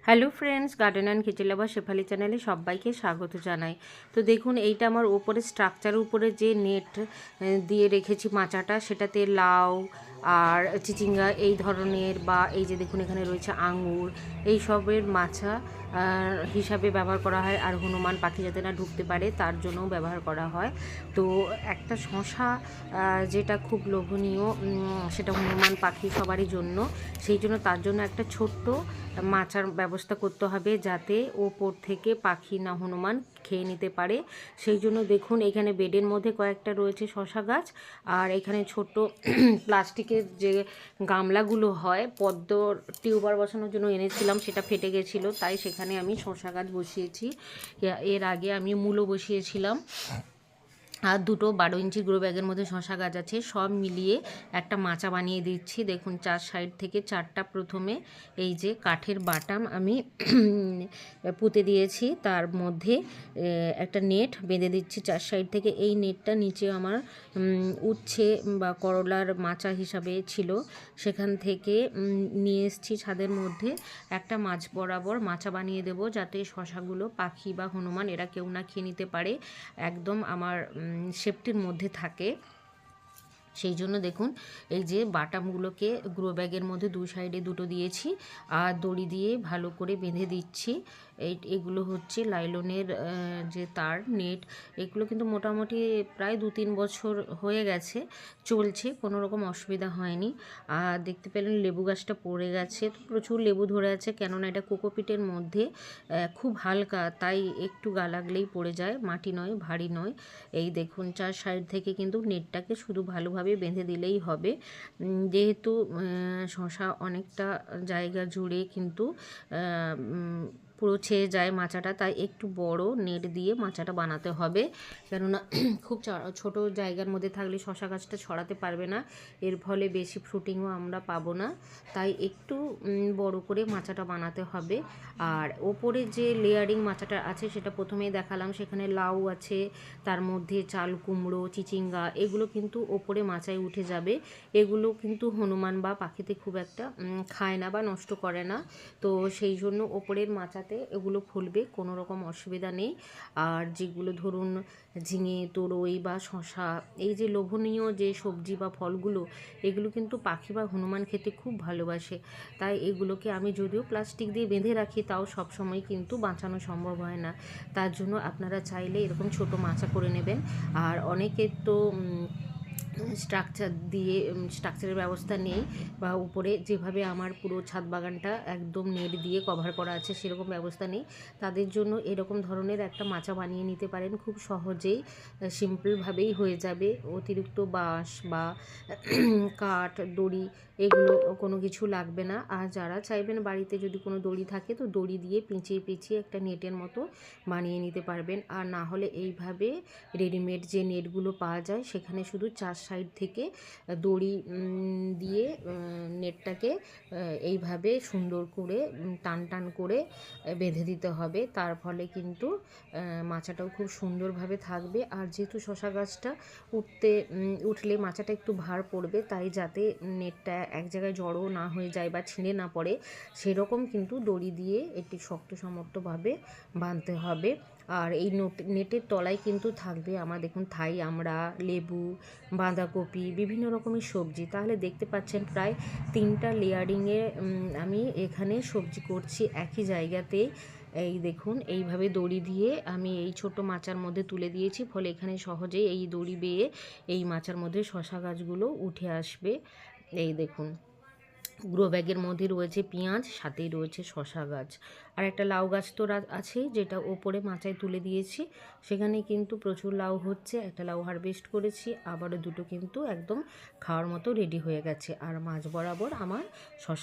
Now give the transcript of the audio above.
Hello friends, garden and kitchen লাভার শেফালি চ্যানেলে সবাইকে স্বাগত জানাই। তো দেখুন, এইটা আমার উপরে স্ট্রাকচারের উপরে যে নেট দিয়ে রেখেছি মাচাটা, সেটাতে লাউ আর চিচিঙ্গা এই ধরনের, বা এই যে দেখুন এখানে রয়েছে আঙুর, এই সবের মাচা হিসাবে ব্যবহার করা হয়। আর হনুমান পাখি যাতে না ঢুকতে পারে তার জন্যও ব্যবহার করা হয়। তো একটা শশা যেটা খুব লোভনীয়, সেটা হনুমান পাখি সবারই জন্য, সেই জন্য তার জন্য একটা ছোট্ট মাচার ব্যবস্থা করতে হবে, যাতে ওপর থেকে পাখি না হনুমান খেয়ে নিতে পারে। সেই জন্য দেখুন এখানে বেডের মধ্যে কয়েকটা রয়েছে শশা গাছ, আর এখানে ছোট প্লাস্টিকের যে গামলাগুলো হয় পদ্ম টিউবার বসানোর জন্য এনেছিলাম, সেটা ফেটে গেছিলো, তাই সেখানে আমি শশা গাছ বসিয়েছি। এর আগে আমি মূলো বসিয়েছিলাম, আর দুটো 12 ইঞ্চি গ্রো ব্যাগের মধ্যে শশা গাছ আছে। সব মিলিয়ে একটা মাচা বানিয়ে দিচ্ছি। দেখুন, 4 সাইড থেকে 4টা প্রথমে এই যে কাঠের বাটাম আমি পুঁতে দিয়েছি, তার মধ্যে একটা নেট বেঁধে দিচ্ছি 4 সাইড থেকে। এই নেটটা নিচে আমার উচ্ছে বা করলার মাচা হিসাবে ছিল, সেখান থেকে নিয়ে এসেছি ছাদের মধ্যে। একটা মাছ বরাবর মাচা বানিয়ে দেব, যাতে শশাগুলো পাখি বা হনুমান এরা কেউ না খেয়ে নিতে পারে, একদম আমার সেফটির মধ্যে থাকে। সেই জন্য দেখুন এই যে বাটামগুলোকে গ্রো ব্যাগের মধ্যে 2 সাইডে দুটো দিয়েছি, আর দড়ি দিয়ে ভালো করে বেঁধে দিচ্ছি। এগুলো হচ্ছে লাইলনের যে তার নেট, এগুলো কিন্তু মোটামুটি প্রায় 2-3 বছর হয়ে গেছে, চলছে, কোনো রকম অসুবিধা হয়নি। আর দেখতে পেলেন লেবু গাছটা পড়ে গেছে, তো প্রচুর লেবু ধরে আছে, কেননা এটা কোকোপিটের মধ্যে খুব হালকা, তাই একটু গা লাগলেই পড়ে যায়, মাটি নয়, ভারী নয়। এই দেখুন 4 সাইড থেকে কিন্তু নেটটাকে শুধু ভালোভাবে বেঁধে দিলেই হবে। যেহেতু শশা অনেকটা জায়গা জুড়ে কিন্তু পুরো ছেয়ে যায় মাচাটা, তাই একটু বড় নেট দিয়ে মাচাটা বানাতে হবে, কেননা খুব ছোট জায়গার মধ্যে থাকলে শশা গাছটা ছড়াতে পারবে না, এর ফলে বেশি ফ্রুটিংও আমরা পাবো না, তাই একটু বড় করে মাচাটা বানাতে হবে। আর ওপরে যে লেয়ারিং মাচাটা আছে সেটা প্রথমেই দেখালাম, সেখানে লাউ আছে, তার মধ্যে চাল কুমড়ো, চিচিঙ্গা, এগুলো কিন্তু ওপরে মাচায় উঠে যাবে। এগুলো কিন্তু হনুমান বা পাখিতে খুব একটা খায় না বা নষ্ট করে না, তো সেই জন্য ওপরের মাচাতে এগুলো ফুলবে, কোনো রকম অসুবিধা নেই। আর যেগুলো ধরুন ঝিঙে, তোরই বা শশা, এই যে লোভনীয় যে সবজি বা ফলগুলো, এগুলো কিন্তু পাখি বা হনুমান খেতে খুব ভালোবাসে, তাই এগুলোকে আমি যদিও প্লাস্টিক দিয়ে বেঁধে রাখি, তাও সবসময় কিন্তু বাঁচানো সম্ভব হয় না। তার জন্য আপনারা চাইলে এরকম ছোট মাচা করে নেবেন। আর অনেকের তো স্ট্রাকচারের ব্যবস্থা নেই, বা উপরে যেভাবে আমার পুরো ছাদ বাগানটা একদম নেট দিয়ে কভার করা আছে সেরকম ব্যবস্থা নেই, তাদের জন্য এরকম ধরনের একটা মাচা বানিয়ে নিতে পারেন, খুব সহজেই, সিম্পলভাবেই হয়ে যাবে। অতিরিক্ত বাঁশ বা কাঠ, দড়ি, এগুলো কোনো কিছু লাগবে না। আর যারা চাইবেন বাড়িতে যদি কোনো দড়ি থাকে, তো দড়ি দিয়ে পেঁচিয়ে পেঁচিয়ে একটা নেটের মতো বানিয়ে নিতে পারবেন। আর না হলে এইভাবে রেডিমেড যে নেটগুলো পাওয়া যায়, সেখানে শুধু 4 সাইড থেকে দড়ি দিয়ে নেটটাকে এইভাবে সুন্দর করে টান টান করে বেঁধে দিতে হবে, তার ফলে কিন্তু মাচাটাও খুব সুন্দরভাবে থাকবে। আর যেহেতু শশা গাছটা উঠলে মাচাটা একটু ভার পড়বে, তাই যাতে নেটটা এক জায়গায় জড়ো না হয়ে যায় বা ছিঁড়ে না পড়ে, সেরকম কিন্তু দড়ি দিয়ে একটি শক্তসমর্থভাবে বাঁধতে হবে। আর এই নেটের তলায় কিন্তু থাকবে আমার, দেখুন, থাই আমড়া, লেবু, বাঁধাকপি, বিভিন্ন রকমের সবজি। তাহলে দেখতে পাচ্ছেন প্রায় 3টা লেয়ারিংয়ে আমি এখানে সবজি করছি একই জায়গাতে। এই দেখুন এইভাবে দড়ি দিয়ে আমি এই ছোট মাচার মধ্যে তুলে দিয়েছি, ফলে এখানে সহজেই এই দড়ি বেয়ে এই মাচার মধ্যে শশা গাছগুলো উঠে আসবে। এই দেখুন গ্রো ব্যাগের মধ্যে রয়েছে পেঁয়াজ, সাথেই রয়েছে শশা গাছ, আর একটা লাউ গাছ তো আছে, যেটা ওপরে মাচায় তুলে দিয়েছি, সেখানে কিন্তু প্রচুর লাউ হচ্ছে। একটা লাউ হারভেস্ট করেছি, আবারও দুটো কিন্তু একদম খাওয়ার মতো রেডি হয়ে গেছে। আর মাঝ বরাবর আমার শশা